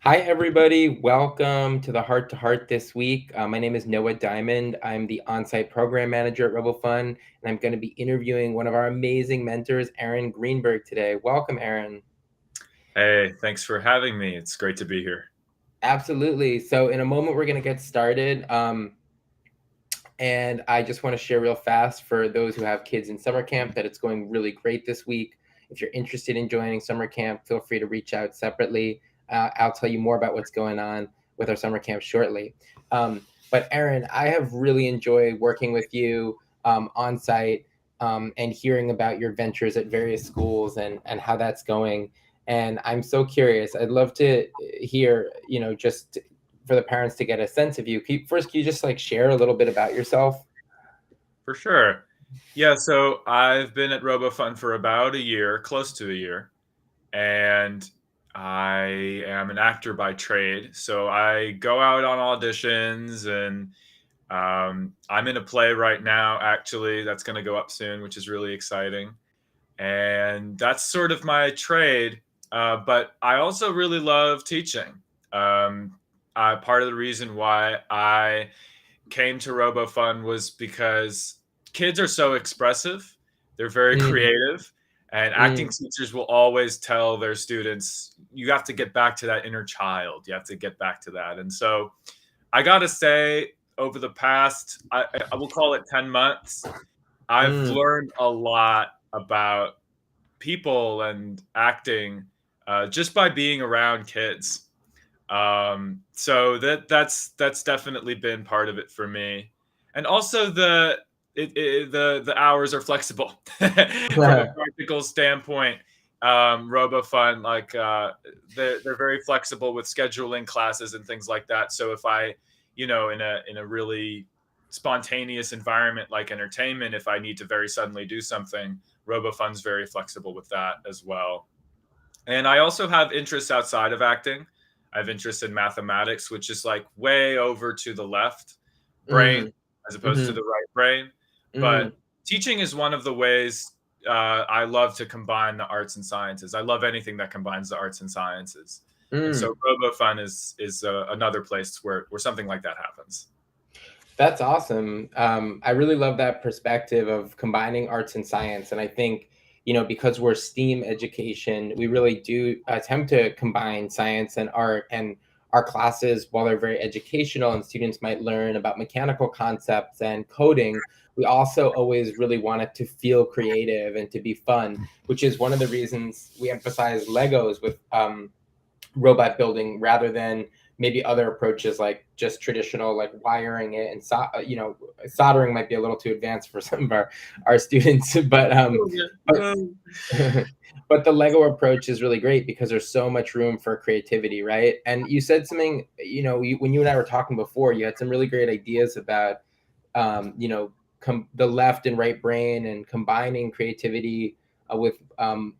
Hi, everybody. Welcome to the Heart to Heart this week. My name is Noah Diamond. I'm the on-site program manager at RoboFun, and I'm going to be interviewing one of our amazing mentors, Aaron Greenberg, today. Welcome, Aaron. Hey, thanks for having me. It's great to be here. Absolutely. So, in a moment, we're going to get started. And I just want to share real fast for those who have kids in summer camp that it's going really great this week. If you're interested in joining summer camp, feel free to reach out separately. I'll tell you more about what's going on with our summer camp shortly. But Aaron, I have really enjoyed working with you on site and hearing about your ventures at various schools and how that's going. And I'm so curious. I'd love to hear, just for the parents to get a sense of you. Can you just like share a little bit about yourself? For sure. Yeah, so I've been at RoboFun for about a year, close to a year, and I am an actor by trade. So I go out on auditions, and I'm in a play right now, actually, that's going to go up soon, which is really exciting. And that's sort of my trade. But I also really love teaching. Part of the reason why I came to RoboFun was because kids are so expressive, they're very Mm, creative, and acting mm, teachers will always tell their students, you have to get back to that inner child. You have to get back to that. And so I got to say, over the past, I will call it 10 months, I've mm. learned a lot about people and acting just by being around kids. So that's definitely been part of it for me, and also the hours are flexible from a practical standpoint. RoboFun, like they're very flexible with scheduling classes and things like that. So if I, in a really spontaneous environment like entertainment, if I need to very suddenly do something, RoboFun's very flexible with that as well. And I also have interests outside of acting. I have interest in mathematics, which is like way over to the left brain Mm, as opposed to mhm, the right brain. mm, But teaching is one of the ways I love to combine the arts and sciences. I love anything that combines the arts and sciences. And mm. so RoboFun is another place where something like that happens. That's awesome. I really love that perspective of combining arts and science. And I think, because we're STEAM education, we really do attempt to combine science and art. And our classes, while they're very educational and students might learn about mechanical concepts and coding, we also always really want it to feel creative and to be fun, which is one of the reasons we emphasize Legos with robot building rather than maybe other approaches like just traditional like wiring it and soldering might be a little too advanced for some of our students but but the Lego approach is really great because there's so much room for creativity, right? And you said something, when you and I were talking before, you had some really great ideas about the left and right brain and combining creativity with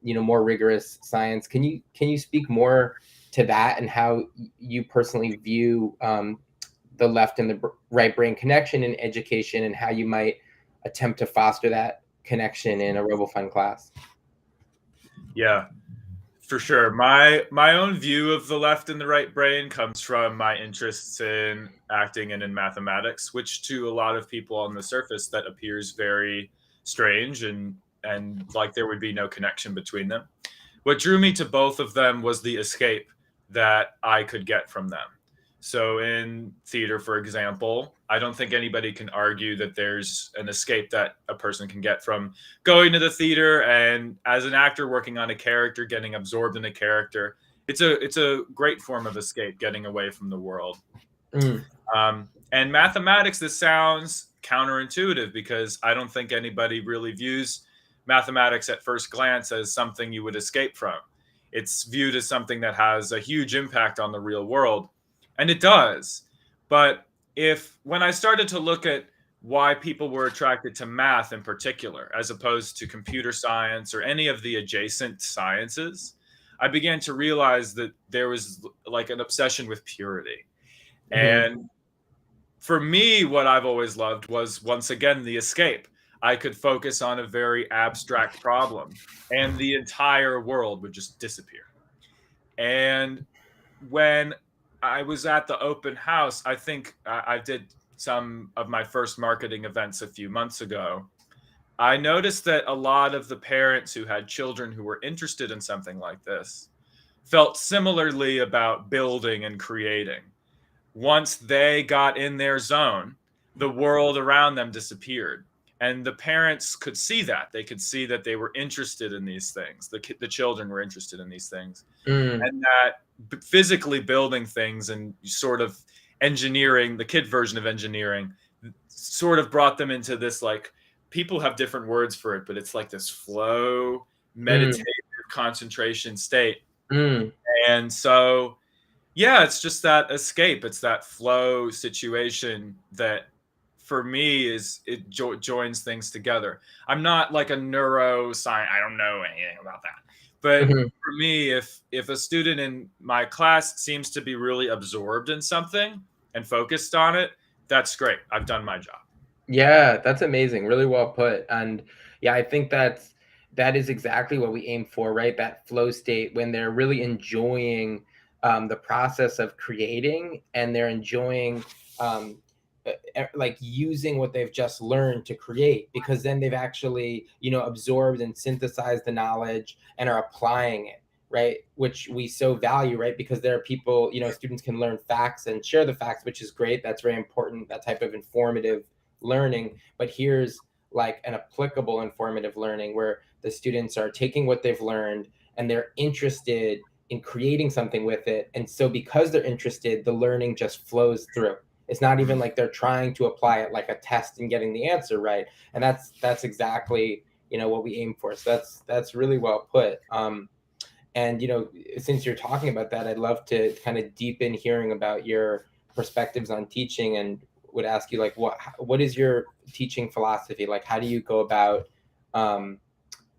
more rigorous science. Can you speak more to that and how you personally view the left and the right brain connection in education and how you might attempt to foster that connection in a RoboFun class? Yeah, for sure. My own view of the left and the right brain comes from my interests in acting and in mathematics, which to a lot of people on the surface that appears very strange and like there would be no connection between them. What drew me to both of them was the escape that I could get from them. So in theater, for example, I don't think anybody can argue that there's an escape that a person can get from going to the theater and as an actor working on a character, getting absorbed in a character. It's a great form of escape, getting away from the world. Mm, And mathematics, this sounds counterintuitive because I don't think anybody really views mathematics at first glance as something you would escape from. It's viewed as something that has a huge impact on the real world, and it does. But if when I started to look at why people were attracted to math in particular, as opposed to computer science or any of the adjacent sciences, I began to realize that there was like an obsession with purity. mhm, And for me, what I've always loved was once again the escape. I could focus on a very abstract problem and the entire world would just disappear. And when I was at the open house, I think I did some of my first marketing events a few months ago. I noticed that a lot of the parents who had children who were interested in something like this felt similarly about building and creating. Once they got in their zone, the world around them disappeared. And the parents could see that. They could see that they were interested in these things. The children were interested in these things. Mm, And that physically building things and sort of engineering, the kid version of engineering, sort of brought them into this, like, people have different words for it, but it's like this flow, mm, meditative concentration state. mm. And so, yeah, it's just that escape. It's that flow situation that for me is it joins things together. I'm not like a neuroscience. I don't know anything about that. But Mhm. for me, if a student in my class seems to be really absorbed in something and focused on it, that's great. I've done my job. Yeah, that's amazing. Really well put. And yeah, I think that is exactly what we aim for, right? That flow state when they're really enjoying the process of creating, and they're enjoying like using what they've just learned to create, because then they've actually, absorbed and synthesized the knowledge and are applying it, right? Which we so value, right? Because there are people, students can learn facts and share the facts, which is great. That's very important. That type of informative learning. But here's like an applicable informative learning where the students are taking what they've learned and they're interested in creating something with it. And so because they're interested, the learning just flows through. It's not even Mm. like they're trying to apply it like a test and getting the answer right. And that's exactly, what we aim for. So that's really well put. And since you're talking about that, I'd love to kind of deepen hearing about your perspectives on teaching, and would ask you, like, what is your teaching philosophy? Like, how do you go about um,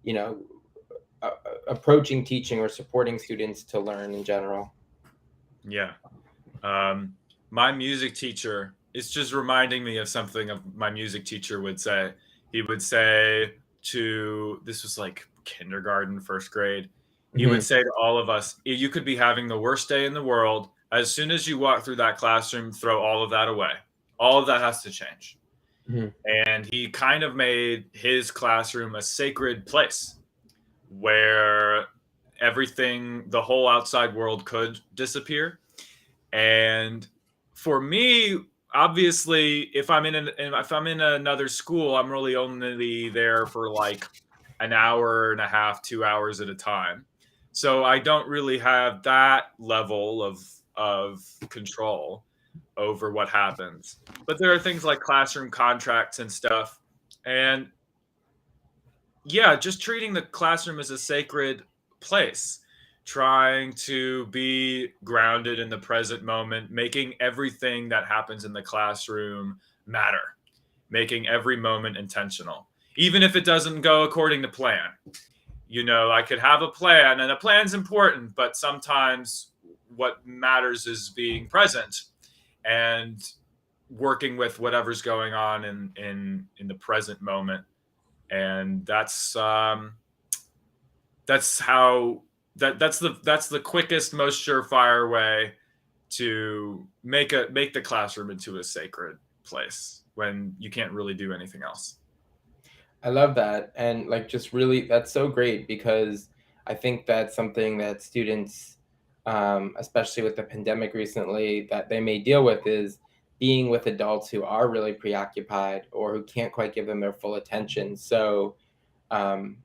you know approaching teaching or supporting students to learn in general? Yeah. Um, my music teacher is just reminding me of something of my music teacher would say. He would say to, this was like kindergarten, first grade. He would Hmm. say to all of us, you could be having the worst day in the world. As soon as you walk through that classroom, throw all of that away. All of that has to change. Hmm. And he kind of made his classroom a sacred place where everything, the whole outside world could disappear. And for me, obviously, if I'm in another school, I'm really only there for like an hour and a half, 2 hours at a time. So I don't really have that level of control over what happens. But there are things like classroom contracts and stuff. And yeah, just treating the classroom as a sacred place, trying to be grounded in the present moment, making everything that happens in the classroom matter, making every moment intentional, even if it doesn't go according to plan. I could have a plan, and a plan's important, but sometimes what matters is being present and working with whatever's going on in the present moment. And that's how that's the quickest, most surefire way to make the classroom into a sacred place when you can't really do anything else. I love that. And like, just really, that's so great, because I think that's something that students, especially with the pandemic recently, that they may deal with, is being with adults who are really preoccupied or who can't quite give them their full attention. So, um,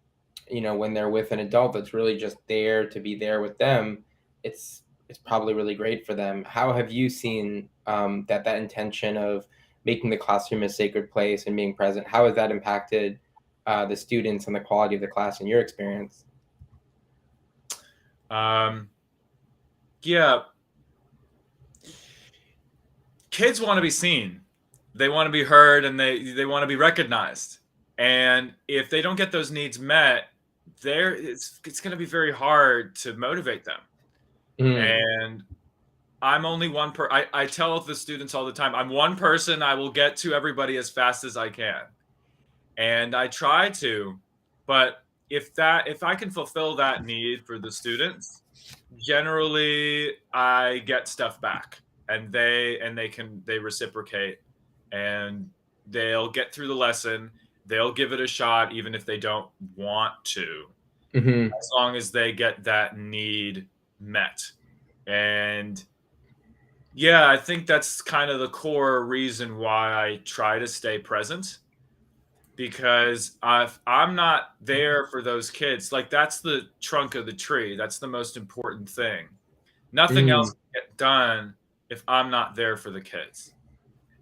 when they're with an adult that's really just there to be there with them, it's probably really great for them. How have you seen that intention of making the classroom a sacred place and being present? How has that impacted the students and the quality of the class in your experience? um, yeah, kids want to be seen, they want to be heard, and they want to be recognized. And if they don't get those needs met, it's going to be very hard to motivate them. Mm, And I'm only one I tell the students all the time, I'm one person. I will get to everybody as fast as I can. And I try to, but if I can fulfill that need for the students, generally I get stuff back, and they reciprocate, and they'll get through the lesson. They'll give it a shot even if they don't want to, Hmm. as long as they get that need met. And yeah, I think that's kind of the core reason why I try to stay present, because if I'm not there for those kids, like that's the trunk of the tree. That's the most important thing. Nothing else Mm. can get done if I'm not there for the kids.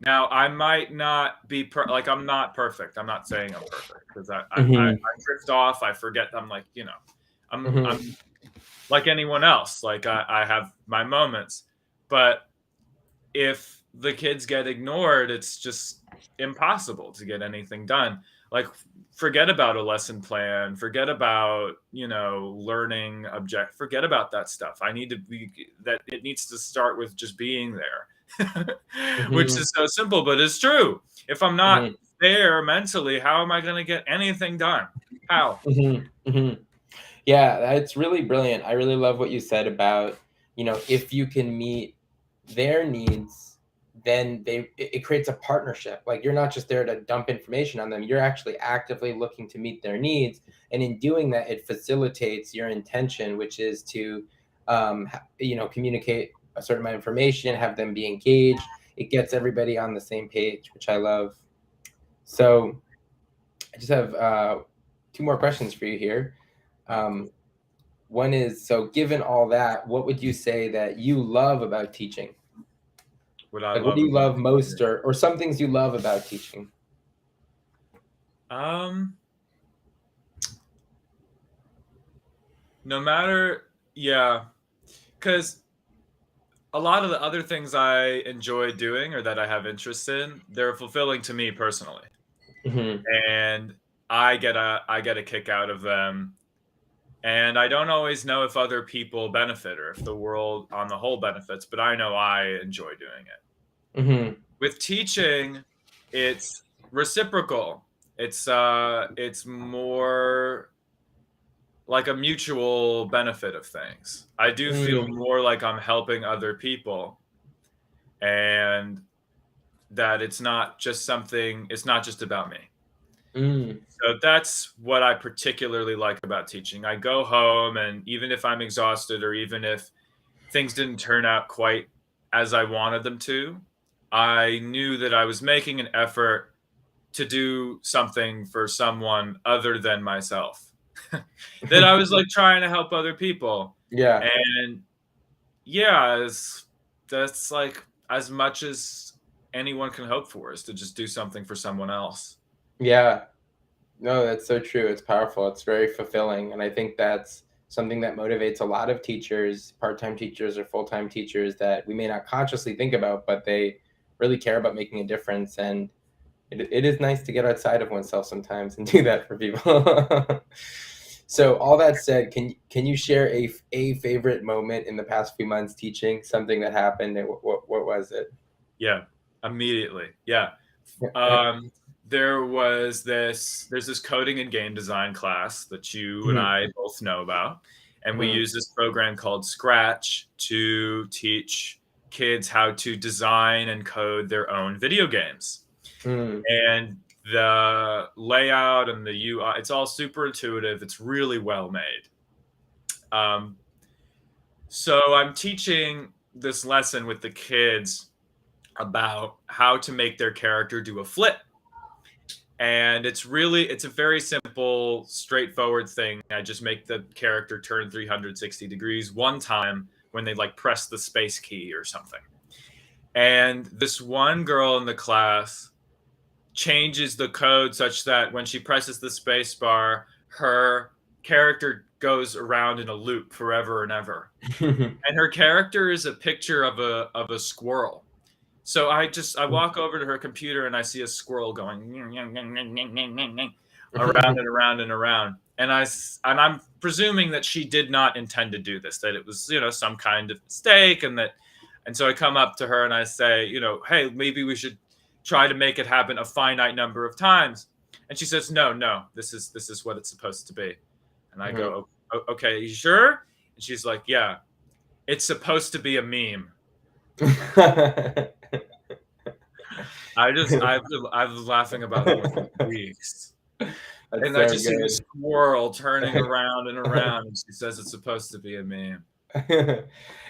Now, I might not be like I'm not perfect. I'm not saying I'm perfect, because I Hmm. drift off. I forget. I'm like, I'm Hmm. like anyone else. Like I have my moments, but if the kids get ignored, it's just impossible to get anything done. Like, forget about a lesson plan, forget about, learning object, forget about that stuff. I need to be that it needs to start with just being there. Which Hmm. is so simple, but it's true. If I'm not Hmm. there mentally, how am I going to get anything done? How? Hmm. Hmm. Yeah, that's really brilliant. I really love what you said about, if you can meet their needs, then it creates a partnership. Like you're not just there to dump information on them, you're actually actively looking to meet their needs. And in doing that, it facilitates your intention, which is to, communicate a certain amount of information, have them be engaged. It gets everybody on the same page, which I love. So I just have two more questions for you here. Um, One is, so given all that, what would you say that you love about teaching? What I Like, what love do you about love most, or some things you love about teaching? um no matter, yeah, because a lot of the other things I enjoy doing or that I have interest in, they're fulfilling to me personally. Hmm. And I get a kick out of them. And I don't always know if other people benefit or if the world on the whole benefits, but I know I enjoy doing it. Hmm. With teaching, it's reciprocal. It's more like a mutual benefit of things. I do feel Mm. more like I'm helping other people, and that it's not just about me. Mm. So that's what I particularly like about teaching. I go home, and even if I'm exhausted, or even if things didn't turn out quite as I wanted them to, I knew that I was making an effort to do something for someone other than myself. That I was like trying to help other people. Yeah. And yeah, that's like as much as anyone can hope for, is to just do something for someone else. Yeah. No, that's so true. It's powerful. It's very fulfilling. And I think that's something that motivates a lot of teachers, part-time teachers or full-time teachers, that we may not consciously think about, but they really care about making a difference. And it is nice to get outside of oneself sometimes and do that for people. So all that said, can you share a favorite moment in the past few months teaching, something that happened, and what was it? Yeah, immediately. Yeah. Um, there's this coding and game design class that you and Mhm. I both know about. And we Mhm. use this program called Scratch to teach kids how to design and code their own video games. Mhm. And the layout and the UI, it's all super intuitive. It's really well made. Um, so I'm teaching this lesson with the kids about how to make their character do a flip. And it's a very simple, straightforward thing. I just make the character turn 360 degrees one time when they like press the space key or something. And this one girl in the class changes the code such that when she presses the space bar, her character goes around in a loop forever and ever. And her character is a picture of a squirrel. So I walk over to her computer, and I see a squirrel going around and around and around. And I'm presuming that she did not intend to do this, that it was, some kind of mistake. And so I come up to her and I say, hey, maybe we should try to make it happen a finite number of times. And she says, no, this is what it's supposed to be. And I Mhm. go, okay, you sure? And she's like, yeah. It's supposed to be a meme. That's I was laughing about that one for weeks. And I so just see this good. squirrel turning around and around, and she says it's supposed to be a meme.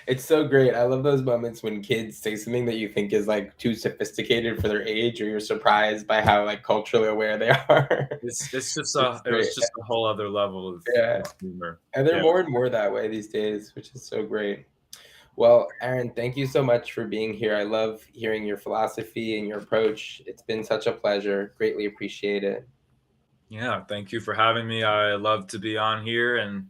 It's so great. I love those moments when kids say something that you think is like too sophisticated for their age, or you're surprised by how like culturally aware they are. It's just It's it great. was just a whole other level Yeah. of humor. And they're Yeah. more and more that way these days, which is so great. Well, Aaron, thank you so much for being here. I love hearing your philosophy and your approach. It's been such a pleasure. Greatly appreciate it. Yeah, thank you for having me. I love to be on here and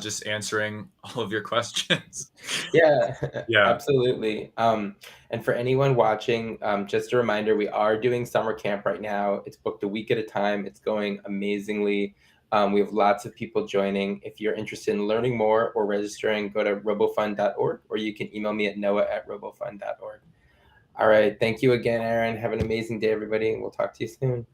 just answering all of your questions. Yeah, Yeah. absolutely. And for anyone watching, just a reminder, we are doing summer camp right now. It's booked a week at a time. It's going amazingly. We have lots of people joining. If you're interested in learning more or registering, go to robofund.org, or you can email me at noah@robofund.org. All right. Thank you again, Aaron. Have an amazing day, everybody. And we'll talk to you soon.